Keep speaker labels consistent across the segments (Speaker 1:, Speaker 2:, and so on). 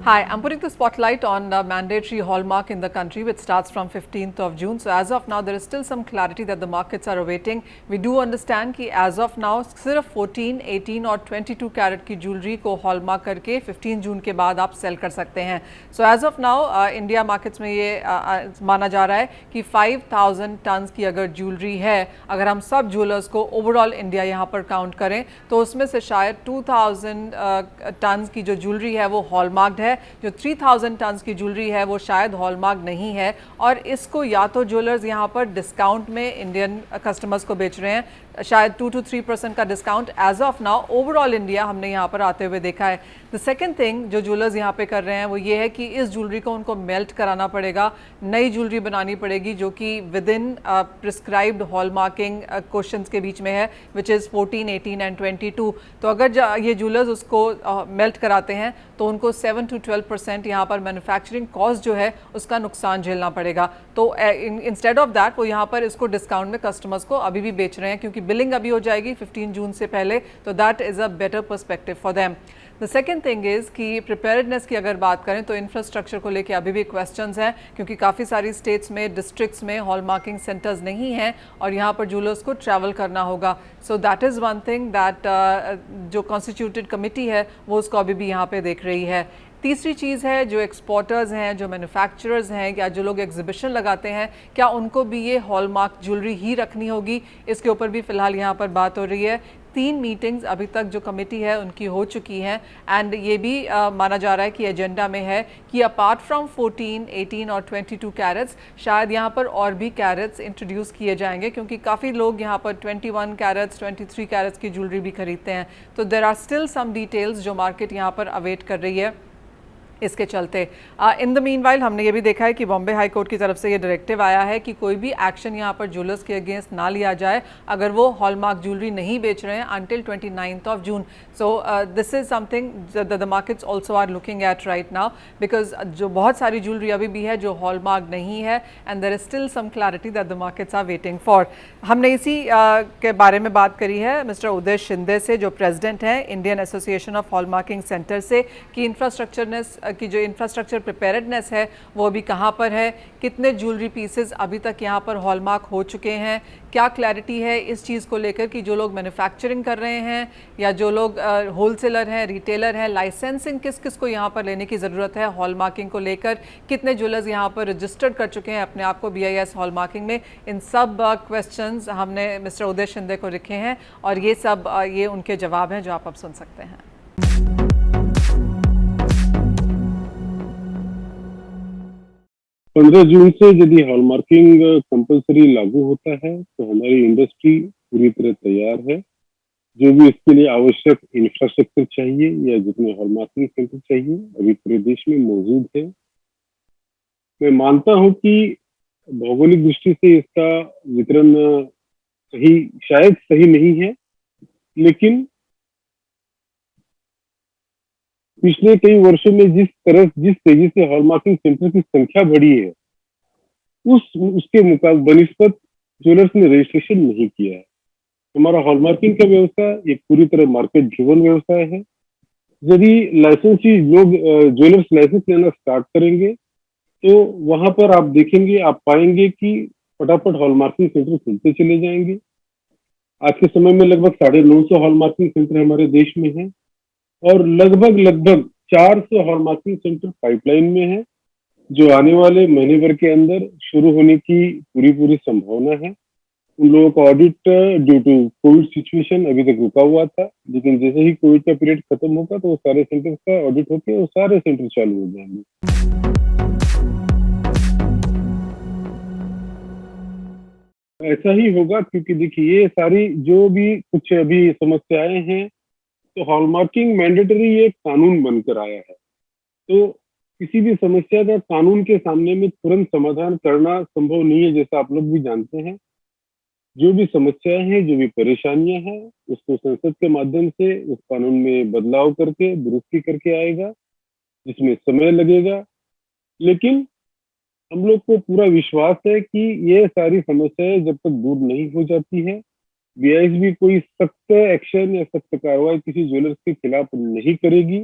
Speaker 1: Hi, I'm putting the spotlight on the mandatory hallmark in the country, which starts from 15th of June. So as of now, there is still some clarity that the markets are awaiting. We do understand कि as of now सिर्फ 14, 18 और 22 carat की jewellery को hallmark करके 15 जून के बाद आप cell कर सकते हैं. So as of now, India markets में ये माना जा रहा है कि 5000 टन की अगर ज्वेलरी है, अगर हम सब ज्वेलर्स को ओवरऑल इंडिया यहाँ पर काउंट करें, तो उसमें से शायद 2000 टन की जो ज्वेलरी है वो हॉलमार्क्ड है. जो 3000 टन की ज्वेलरी है वो शायद हॉलमार्क नहीं है, और इसको या तो ज्वेलर्स यहाँ पर डिस्काउंट में इंडियन कस्टमर्स को बेच रहे हैं, शायद 2 to 3% का discount as of now overall India हमने यहाँ पर आते हुए देखा है. द सेकंड थिंग जो ज्वेलर्स यहाँ पे कर रहे हैं वो ये है कि इस ज्वेलरी को उनको मेल्ट कराना पड़ेगा, नई ज्वेलरी बनानी पड़ेगी जो कि with in prescribed hallmarking questions के बीच में है, विच इज़ 14, 18 एंड 22. तो अगर ये ज्वेलर्स उसको मेल्ट कराते हैं तो उनको 7 to 12% यहाँ पर मैन्युफैक्चरिंग कॉस्ट जो है उसका नुकसान झेलना पड़ेगा. तो इंस्टेड ऑफ दैट वो यहाँ पर इसको डिस्काउंट में कस्टमर्स को अभी भी बेच रहे हैं, क्योंकि बिलिंग अभी हो जाएगी 15 जून से पहले. तो that is a better perspective for them. The second thing is कि प्रिपेयर्डनेस की अगर बात करें तो इंफ्रास्ट्रक्चर को लेके अभी भी क्वेश्चंस हैं, क्योंकि काफ़ी सारी स्टेट्स में, डिस्ट्रिक्ट्स में हॉलमार्किंग सेंटर्स नहीं हैं और यहाँ पर ज्वेलर्स को ट्रैवल करना होगा. So that is one thing that जो कॉन्स्टिट्यूटेड कमेटी है वो उसको अभी भी यहाँ पे देख रही है. तीसरी चीज़ है जो एक्सपोर्टर्स हैं, जो मैन्युफैक्चरर्स हैं, या जो लोग एग्जीबिशन लगाते हैं, क्या उनको भी ये हॉलमार्क ज्वेलरी ही रखनी होगी, इसके ऊपर भी फ़िलहाल यहाँ पर बात हो रही है. 3 मीटिंग्स अभी तक जो कमेटी है उनकी हो चुकी हैं, एंड ये भी माना जा रहा है कि एजेंडा में है कि अपार्ट फ्रॉम 14, 18 और 22 कैरेट्स शायद यहाँ पर और भी कैरेट्स इंट्रोड्यूस किए जाएंगे, क्योंकि काफ़ी लोग यहाँ पर 21 कैरेट्स, 23 कैरेट्स की ज्वेलरी भी खरीदते हैं. तो there are still some details जो मार्केट यहाँ पर अवेट कर रही है इसके चलते. इन द मीन वाइल हमने ये भी देखा है कि बॉम्बे हाई कोर्ट की तरफ से ये डायरेक्टिव आया है कि कोई भी एक्शन यहाँ पर ज्वेलर्स के अगेंस्ट ना लिया जाए अगर वो हॉलमार्क ज्वेलरी नहीं बेच रहे हैं until 29th of June. So this is something the markets also are looking at right now, because जो बहुत सारी ज्वेलरी अभी भी है जो हॉलमार्क नहीं है, and there is still some clarity that the markets are waiting for. हमने इसी के बारे में बात करी है मिस्टर उदय शिंदे से, जो प्रेसिडेंट हैं Indian association of hallmarking centre से, कि की जो इंफ्रास्ट्रक्चर प्रिपेयर्डनेस है वो अभी कहाँ पर है, कितने ज्वेलरी पीसेस अभी तक यहाँ पर हॉलमार्क हो चुके हैं, क्या क्लैरिटी है इस चीज़ को लेकर कि जो लोग मैन्युफैक्चरिंग कर रहे हैं या जो लोग होलसेलर हैं, रिटेलर हैं, लाइसेंसिंग किस किस को यहाँ पर लेने की ज़रूरत है हॉलमार्किंग को लेकर, कितने ज्वेलर्स यहाँ पर रजिस्टर्ड कर चुके हैं अपने आप को BIS हॉलमार्किंग में. इन सब क्वेश्चंस हमने मिस्टर उदय शिंदे को लिखे हैं, और ये सब ये उनके जवाब हैं जो आप अब सुन सकते हैं.
Speaker 2: 15 जून से यदि हॉलमार्किंग कंपलसरी लागू होता है तो हमारी इंडस्ट्री पूरी तरह तैयार है. जो भी इसके लिए आवश्यक इंफ्रास्ट्रक्चर चाहिए या जितने हॉलमार्किंग सेंटर चाहिए अभी पूरे देश में मौजूद है. मैं मानता हूं कि भौगोलिक दृष्टि से इसका वितरण शायद सही नहीं है, लेकिन पिछले कई वर्षों में जिस तेजी से हॉलमार्किंग सेंटर की संख्या बढ़ी है उसके मुकाबले बनिस्बत ज्वेलर्स ने रजिस्ट्रेशन नहीं किया है. हमारा हॉलमार्किंग का व्यवसाय एक पूरी तरह मार्केट ड्रिवन व्यवसाय है. यदि लोग ज्वेलर्स लाइसेंस लेना स्टार्ट करेंगे तो वहां पर आप देखेंगे, आप पाएंगे कि फटाफट हॉलमार्किंग सेंटर खुलते चले जाएंगे. आज के समय में लगभग 950 हॉलमार्किंग सेंटर हमारे देश में है, और लगभग 400 हॉलमार्किंग सेंटर पाइपलाइन में है, जो आने वाले महीने भर के अंदर शुरू होने की पूरी संभावना है. उन लोगों का audit due to Covid situation अभी तक रुका हुआ था, लेकिन जैसे ही कोविड का पीरियड खत्म होगा तो वो सारे सेंटर का ऑडिट होकर वो सारे सेंटर चालू हो जाएंगे. ऐसा ही होगा, क्योंकि देखिए ये सारी जो भी कुछ अभी समस्याएं हैं, तो हॉलमार्किंग मैंडेटरी एक कानून बनकर आया है. तो किसी भी समस्या का कानून के सामने में तुरंत समाधान करना संभव नहीं है. जैसा आप लोग भी जानते हैं, जो भी समस्याएं हैं, जो भी परेशानियां हैं, उसको संसद के माध्यम से उस कानून में बदलाव करके दुरुस्ती करके आएगा, जिसमें समय लगेगा. लेकिन हम लोग को पूरा विश्वास है कि ये सारी समस्याएं जब तक दूर नहीं हो जाती है, BIS भी कोई सख्त एक्शन या सख्त कार्रवाई किसी ज्वेलर्स के खिलाफ नहीं करेगी,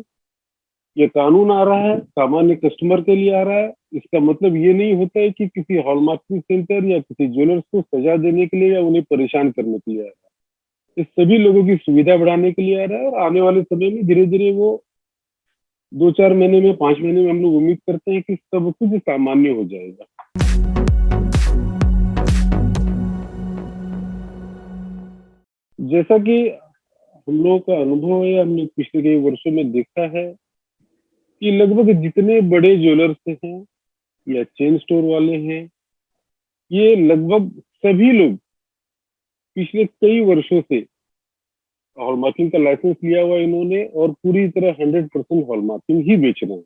Speaker 2: ये कानून आ रहा है सामान्य कस्टमर के लिए आ रहा है। इसका मतलब ये नहीं होता है कि किसी हॉलमार्किंग सेंटर या किसी ज्वेलर्स को सजा देने के लिए या उन्हें परेशान करने के लिए आ रहा है। ये सभी लोगों की सुविधा बढ़ाने के लिए आ रहा है और आने वाले समय में धीरे-धीरे वो 2-4 महीने में, 5 महीने में हम लोग उम्मीद करते हैं कि सब कुछ सामान्य हो जाएगा। जैसा कि हम लोगों का अनुभव है, हमने पिछले कई वर्षों में देखा है कि लगभग जितने बड़े ज्वेलर्स हैं या चेन स्टोर वाले हैं, ये लगभग सभी लोग पिछले कई वर्षों से हॉलमार्किंग का लाइसेंस लिया हुआ है इन्होंने और पूरी तरह 100% हॉलमार्किंग ही बेच रहे हैं।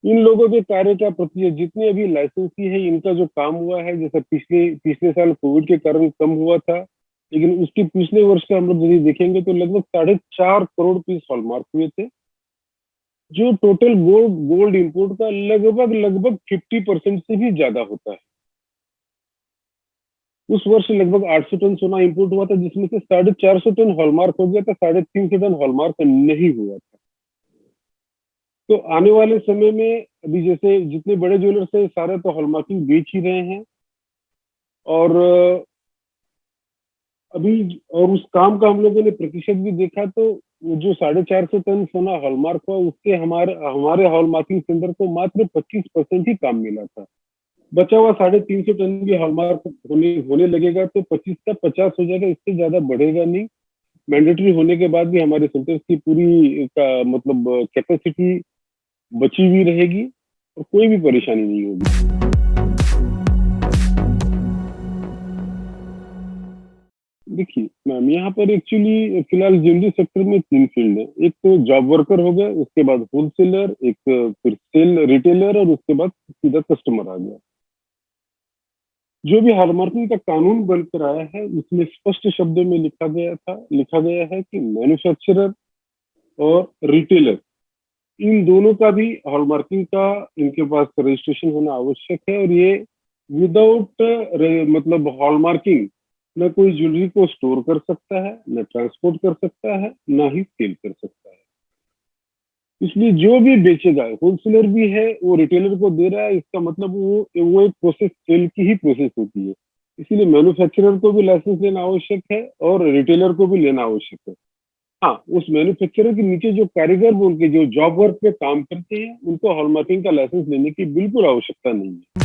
Speaker 2: इन लोगों के कार्य का प्रतिशत जितने अभी लाइसेंसी है, इनका जो काम हुआ है, जैसे पिछले पिछले साल कोविड के कारण कम हुआ था, लेकिन उसके पिछले वर्ष का हम लोग यदि देखेंगे तो लगभग 4.5 करोड़ पीस हॉलमार्क हुए थे, जो टोटल गोल्ड गोल्ड इंपोर्ट का लगभग लगभग 50% से भी ज्यादा होता है। उस वर्ष लगभग 800 टन सोना इंपोर्ट हुआ था, जिसमें से 450 टन हॉलमार्क हो गया था, 350 टन हॉलमार्क नहीं हुआ था। तो आने वाले समय में अभी जैसे जितने बड़े ज्वेलर्स है सारे तो हॉलमार्किंग बेच ही रहे हैं और अभी और उस काम का हम लोगों ने प्रतिशत भी देखा तो वो जो 450 टन सोना हॉलमार्क हुआ उसके हमारे हमारे हॉलमार्किंग सेंटर को मात्र 25% ही काम मिला था। बचा हुआ 350 टन भी हॉलमार्क होने होने लगेगा तो 25 का 50 हो जाएगा, इससे ज्यादा बढ़ेगा नहीं। मैंडेटरी होने के बाद भी हमारे सेंटर्स की पूरी का मतलब कैपेसिटी बची हुई रहेगी और कोई भी परेशानी नहीं होगी। देखिए मैम, यहाँ पर एक्चुअली फिलहाल ज्वेलरी सेक्टर में 3 फील्ड है। एक तो जॉब वर्कर हो गया, उसके बाद होलसेलर, एक फिर सेल रिटेलर और उसके बाद सीधा कस्टमर आ गया। जो भी हॉलमार्किंग का कानून बनकर आया है उसमें स्पष्ट शब्दों में लिखा गया है कि मैन्युफैक्चरर और रिटेलर इन दोनों का भी हॉलमार्किंग का इनके पास रजिस्ट्रेशन होना आवश्यक है और ये विदाउट मतलब हॉलमार्किंग न कोई ज्वेलरी को स्टोर कर सकता है, न ट्रांसपोर्ट कर सकता है, ना ही सेल कर सकता है। इसलिए जो भी बेचेगा, होलसेलर भी है वो रिटेलर को दे रहा है, इसका मतलब वो एक प्रोसेस सेल की ही प्रोसेस होती है। इसीलिए मैन्युफैक्चरर को भी लाइसेंस लेना आवश्यक है और रिटेलर को भी लेना आवश्यक है। हाँ, उस मैन्युफैक्चरर के नीचे जो कारीगर बोल के जो जॉब वर्क पे काम करते हैं उनको हॉलमार्किंग का लाइसेंस लेने की बिल्कुल आवश्यकता नहीं है।